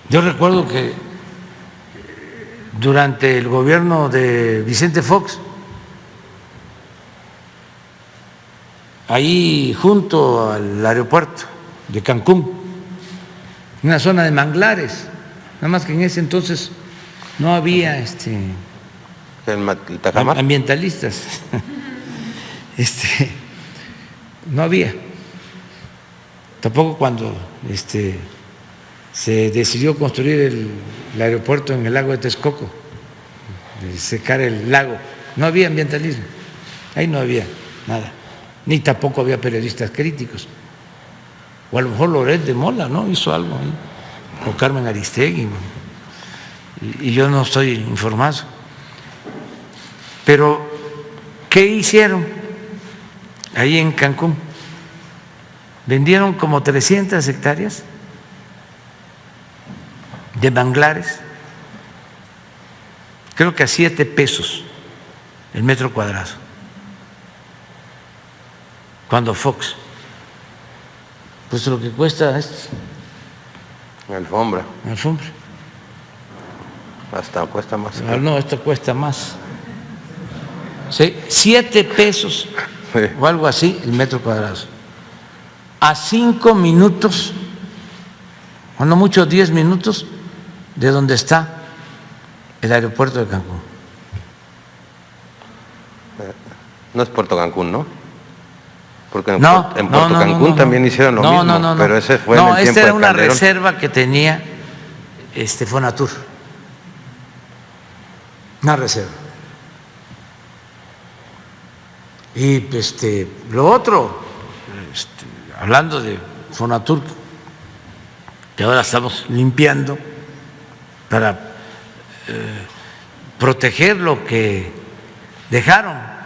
Yo recuerdo que durante el gobierno de Vicente Fox, ahí junto al aeropuerto de Cancún, una zona de manglares, nada más que en ese entonces no había ambientalistas, no había, tampoco cuando se decidió construir el aeropuerto en el lago de Texcoco, de secar el lago, no había ambientalismo, ahí no había nada, ni tampoco había periodistas críticos. O a lo mejor Loret de Mola, ¿no? Hizo algo ahí, o Carmen Aristegui, y yo no estoy informado. Pero, ¿qué hicieron ahí en Cancún? Vendieron como 300 hectáreas de manglares, creo que a 7 pesos el metro cuadrado, cuando Fox, pues lo que cuesta es alfombra. Hasta cuesta más. No, esto cuesta más. ¿Sí? 7 pesos sí, o algo así el metro cuadrado. A 5 minutos, cuando mucho 10 minutos, de donde está el aeropuerto de Cancún. No es Puerto Cancún, ¿no? Porque en Puerto Cancún también hicieron lo mismo, pero ese fue en el tiempo de Calderón. Esta era una reserva que tenía Fonatur, una reserva. Y lo otro, hablando de Fonatur, que ahora estamos limpiando para proteger lo que dejaron,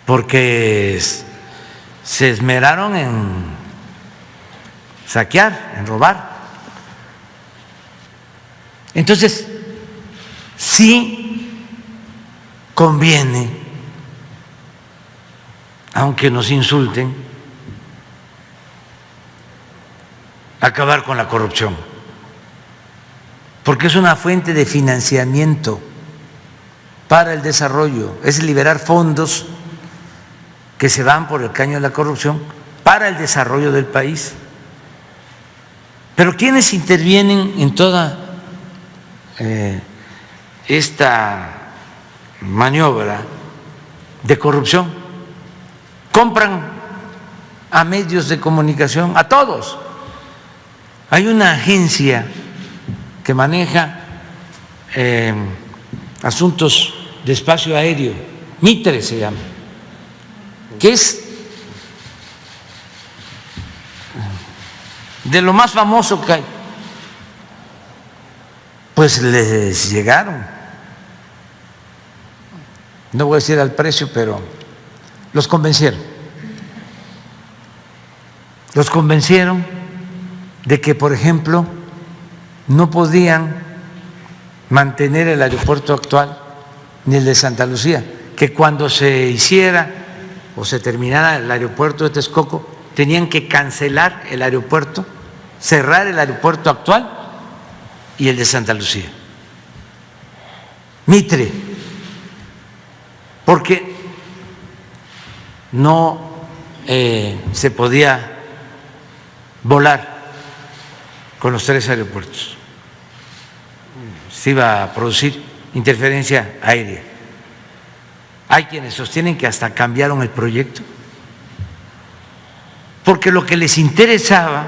porque se esmeraron en saquear, en robar. Entonces, sí conviene, aunque nos insulten, acabar con la corrupción, porque es una fuente de financiamiento para el desarrollo, es liberar fondos que se van por el caño de la corrupción para el desarrollo del país. Pero ¿quiénes intervienen en toda esta maniobra de corrupción? Compran a medios de comunicación, a todos. Hay una agencia que maneja asuntos de espacio aéreo, Mitre se llama, que es de lo más famoso que hay. Pues les llegaron, no voy a decir al precio, pero los convencieron de que, por ejemplo, no podían mantener el aeropuerto actual ni el de Santa Lucía, que cuando se hiciera o se terminara el aeropuerto de Texcoco tenían que cancelar el aeropuerto, cerrar el aeropuerto actual y el de Santa Lucía. Mitre, porque no se podía volar con los 3 aeropuertos, se iba a producir interferencia aérea. Hay quienes sostienen que hasta cambiaron el proyecto, porque lo que les interesaba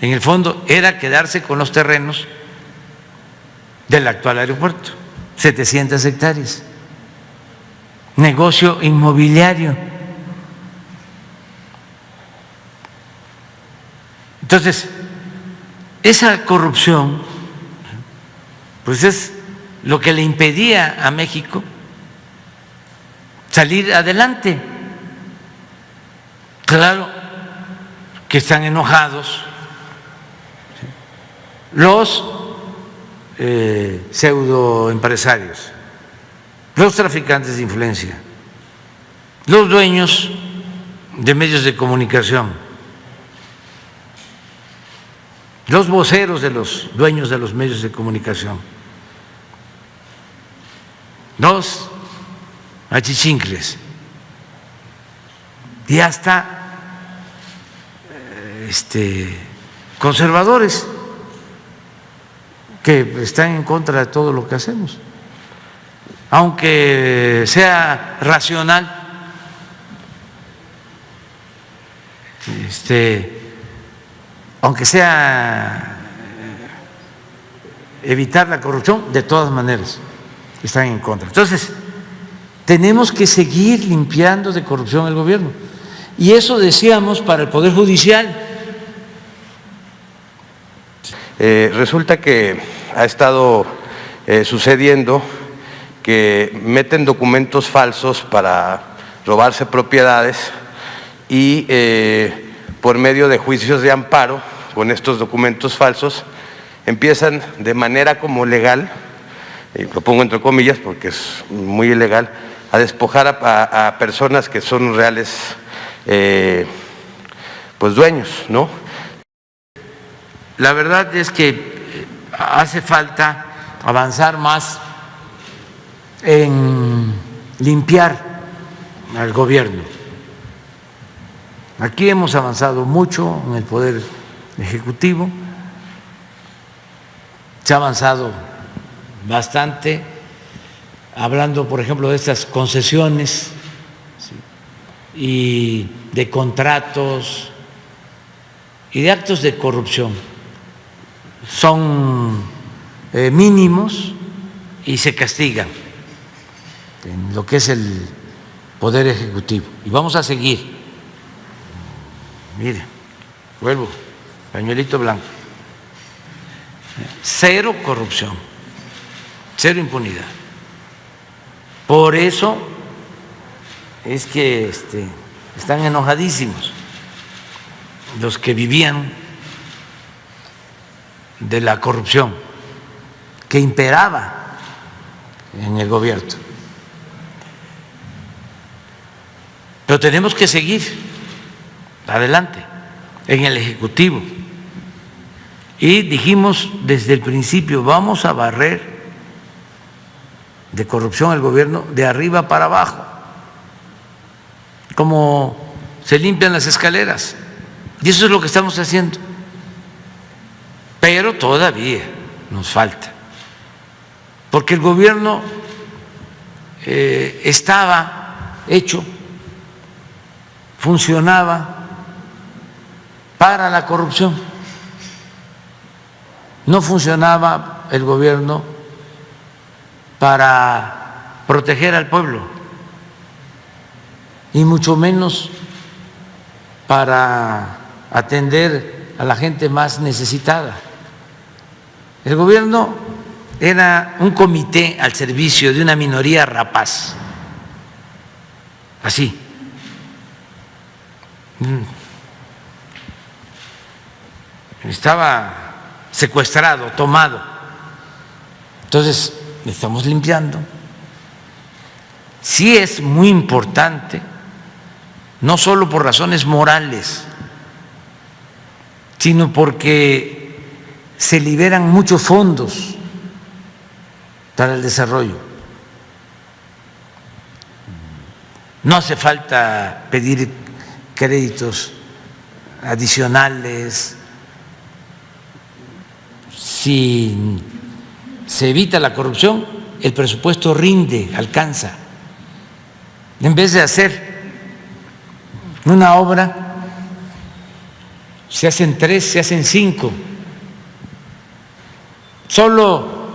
en el fondo era quedarse con los terrenos del actual aeropuerto, 700 hectáreas, negocio inmobiliario. Entonces, esa corrupción, pues es lo que le impedía a México salir adelante. Claro que están enojados los pseudoempresarios, los traficantes de influencia, los dueños de medios de comunicación, los voceros de los dueños de los medios de comunicación, los achichincles y hasta conservadores que están en contra de todo lo que hacemos, aunque sea racional, aunque sea evitar la corrupción, de todas maneras están en contra. Entonces, tenemos que seguir limpiando de corrupción el gobierno. Y eso decíamos para el Poder Judicial. Resulta que ha estado sucediendo que meten documentos falsos para robarse propiedades y por medio de juicios de amparo con estos documentos falsos empiezan de manera como legal, y lo pongo entre comillas porque es muy ilegal, a despojar a personas que son reales pues dueños, ¿no? La verdad es que hace falta avanzar más en limpiar al gobierno. Aquí hemos avanzado mucho en el Poder Ejecutivo, se ha avanzado bastante, hablando, por ejemplo, de estas concesiones, ¿sí?, y de contratos y de actos de corrupción. Son mínimos y se castigan en lo que es el Poder Ejecutivo. Y vamos a seguir. Mire, vuelvo, pañuelito blanco. Cero corrupción, cero impunidad. Por eso es que están enojadísimos los que vivían de la corrupción que imperaba en el gobierno. Pero tenemos que seguir adelante en el Ejecutivo. Y dijimos desde el principio, vamos a barrer de corrupción al gobierno de arriba para abajo, como se limpian las escaleras. Y eso es lo que estamos haciendo. Pero todavía nos falta, porque el gobierno estaba hecho, funcionaba para la corrupción. No funcionaba el gobierno para proteger al pueblo, y mucho menos para atender a la gente más necesitada. El gobierno era un comité al servicio de una minoría rapaz, así. Estaba secuestrado, tomado. Entonces, estamos limpiando. Sí es muy importante, no solo por razones morales, sino porque se liberan muchos fondos para el desarrollo. No hace falta pedir créditos adicionales. Si se evita la corrupción, el presupuesto rinde, alcanza. En vez de hacer una obra, se hacen 3, se hacen 5. Solo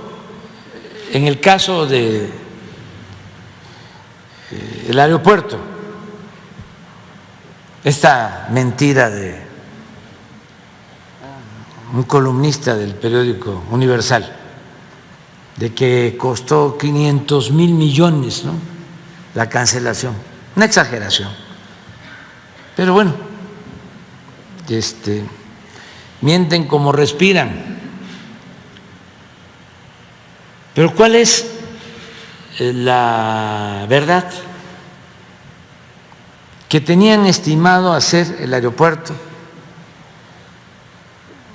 en el caso del aeropuerto, esta mentira de un columnista del periódico Universal, de que costó 500,000 millones, ¿no?, la cancelación. Una exageración. Pero bueno, mienten como respiran. Pero ¿cuál es la verdad? Que tenían estimado hacer el aeropuerto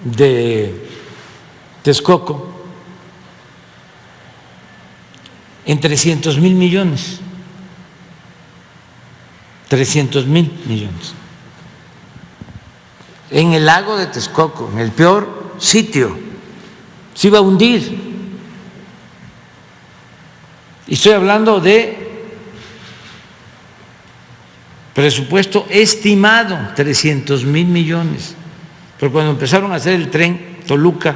de Texcoco en 300,000 millones. 300,000 millones. En el lago de Texcoco, en el peor sitio, se iba a hundir. Y estoy hablando de presupuesto estimado, 300,000 millones. Pero cuando empezaron a hacer el tren Toluca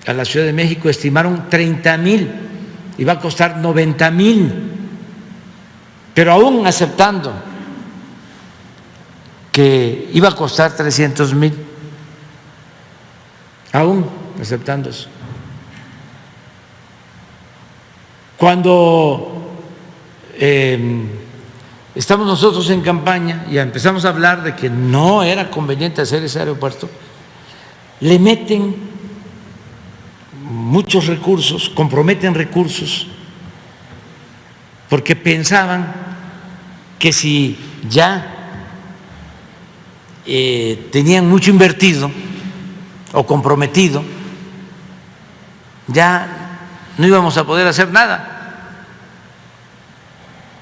a la Ciudad de México, estimaron 30,000, iba a costar 90,000. Pero aún aceptando que iba a costar 300,000, aún aceptando eso. Cuando estamos nosotros en campaña y empezamos a hablar de que no era conveniente hacer ese aeropuerto, le meten muchos recursos, comprometen recursos, porque pensaban que si ya tenían mucho invertido o comprometido, ya no íbamos a poder hacer nada.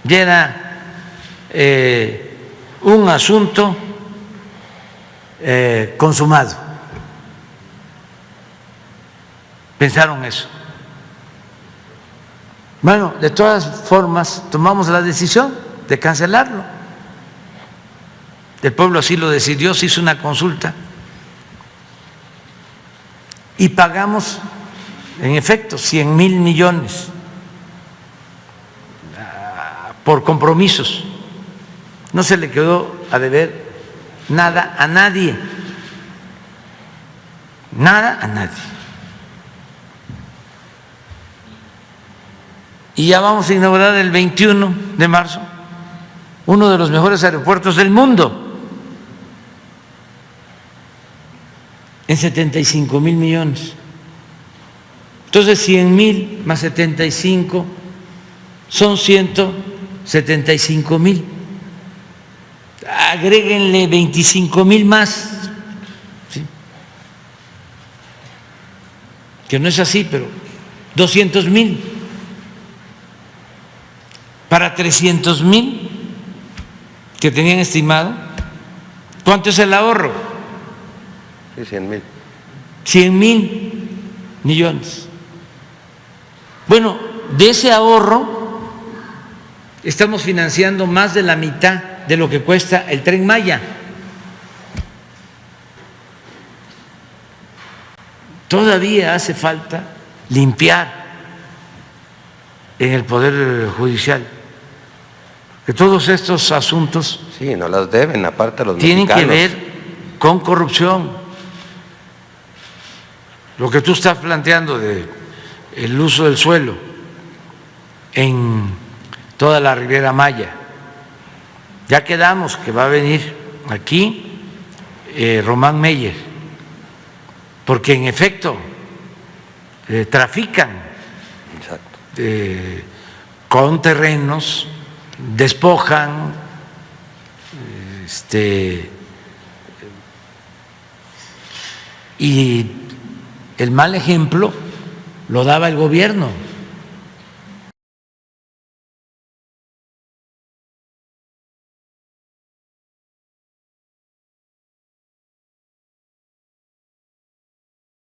Ya era un asunto consumado. Pensaron eso. Bueno, de todas formas, tomamos la decisión de cancelarlo. El pueblo así lo decidió, se hizo una consulta y pagamos, en efecto, 100,000 millones por compromisos. No se le quedó a deber nada a nadie, nada a nadie. Y ya vamos a inaugurar el 21 de marzo uno de los mejores aeropuertos del mundo, en 75,000 millones. Entonces 100,000 más 75 son 175,000. Agréguenle 25,000 más, ¿sí? Que no es así, pero 200,000 para 300,000 que tenían estimado. ¿Cuánto es el ahorro? Sí, 100,000. 100,000 millones. Bueno, de ese ahorro estamos financiando más de la mitad de lo que cuesta el Tren Maya. Todavía hace falta limpiar en el Poder Judicial, que todos estos asuntos Sí, no las deben, aparte los tienen mexicanos. que ver con corrupción. Lo que tú estás planteando de el uso del suelo en toda la Riviera Maya, ya quedamos que va a venir aquí Román Meyer, porque en efecto trafican Exacto. con terrenos, despojan, y el mal ejemplo lo daba el gobierno.